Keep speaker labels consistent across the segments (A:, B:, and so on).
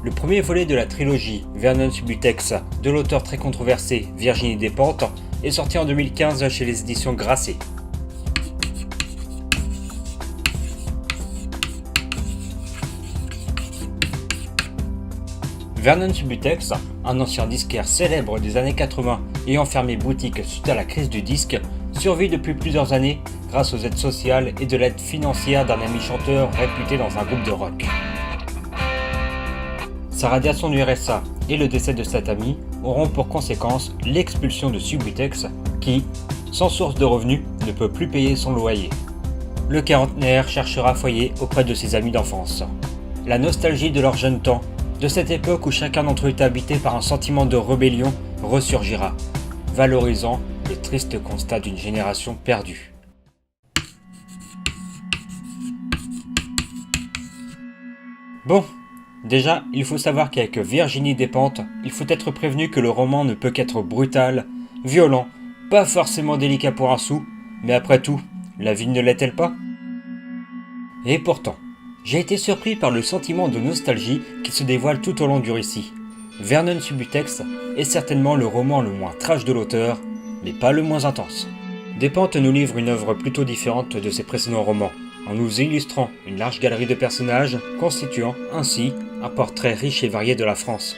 A: Le premier volet de la trilogie Vernon Subutex de l'auteur très controversé Virginie Despentes est sorti en 2015 chez les éditions Grasset. Vernon Subutex, un ancien disquaire célèbre des années 80 ayant fermé boutique suite à la crise du disque, survit depuis plusieurs années grâce aux aides sociales et de l'aide financière d'un ami chanteur réputé dans un groupe de rock. Sa radiation du RSA et le décès de cet ami auront pour conséquence l'expulsion de Subutex qui, sans source de revenus, ne peut plus payer son loyer. Le quarantenaire cherchera foyer auprès de ses amis d'enfance. La nostalgie de leur jeune temps, de cette époque où chacun d'entre eux était habité par un sentiment de rébellion, ressurgira, valorisant le triste constat d'une génération perdue. Bon. Déjà, il faut savoir qu'avec Virginie Despentes, il faut être prévenu que le roman ne peut qu'être brutal, violent, pas forcément délicat pour un sou, mais après tout, la vie ne l'est-elle pas? Et pourtant, j'ai été surpris par le sentiment de nostalgie qui se dévoile tout au long du récit. Vernon Subutex est certainement le roman le moins trash de l'auteur, mais pas le moins intense. Despentes nous livre une œuvre plutôt différente de ses précédents romans, en nous illustrant une large galerie de personnages, constituant ainsi un portrait riche et varié de la France.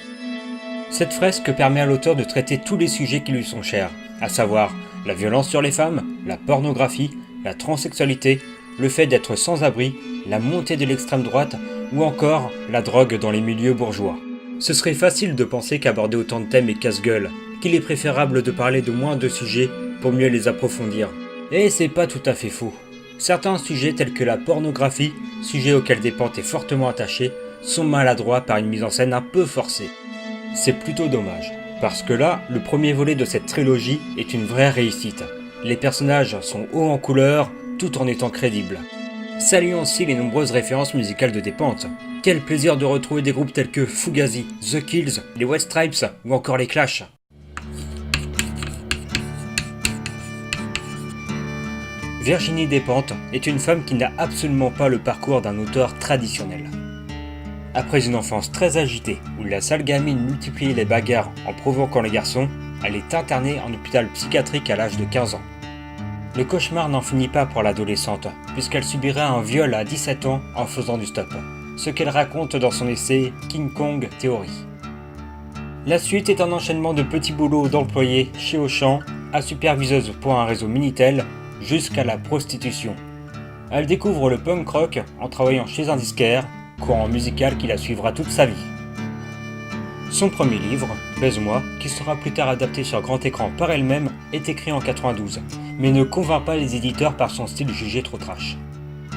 A: Cette fresque permet à l'auteur de traiter tous les sujets qui lui sont chers, à savoir la violence sur les femmes, la pornographie, la transsexualité, le fait d'être sans abri, la montée de l'extrême droite ou encore la drogue dans les milieux bourgeois. Ce serait facile de penser qu'aborder autant de thèmes est casse-gueule, qu'il est préférable de parler de moins de sujets pour mieux les approfondir. Et c'est pas tout à fait faux. Certains sujets tels que la pornographie, sujet auquel Despentes est fortement attaché, sont maladroits par une mise en scène un peu forcée. C'est plutôt dommage, parce que là, le premier volet de cette trilogie est une vraie réussite. Les personnages sont hauts en couleur, tout en étant crédibles. Saluons aussi les nombreuses références musicales de Despentes. Quel plaisir de retrouver des groupes tels que Fugazi, The Kills, les White Stripes ou encore les Clash. Virginie Despentes est une femme qui n'a absolument pas le parcours d'un auteur traditionnel. Après une enfance très agitée, où la sale gamine multipliait les bagarres en provoquant les garçons, elle est internée en hôpital psychiatrique à l'âge de 15 ans. Le cauchemar n'en finit pas pour l'adolescente, puisqu'elle subira un viol à 17 ans en faisant du stop, ce qu'elle raconte dans son essai King Kong Theory. La suite est un enchaînement de petits boulots d'employés chez Auchan, à superviseuse pour un réseau Minitel, jusqu'à la prostitution. Elle découvre le punk rock en travaillant chez un disquaire, courant musical qui la suivra toute sa vie. Son premier livre, Baise-moi, qui sera plus tard adapté sur grand écran par elle-même, est écrit en 92, mais ne convainc pas les éditeurs par son style jugé trop trash.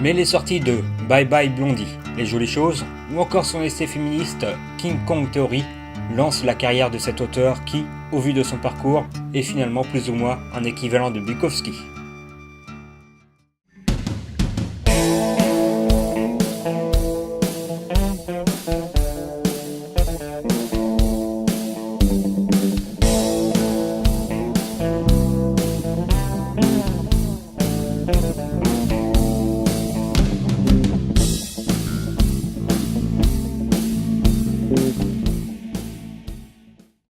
A: Mais les sorties de Bye Bye Blondie, Les Jolies Choses, ou encore son essai féministe King Kong Theory, lancent la carrière de cet auteur qui, au vu de son parcours, est finalement plus ou moins un équivalent de Bukowski.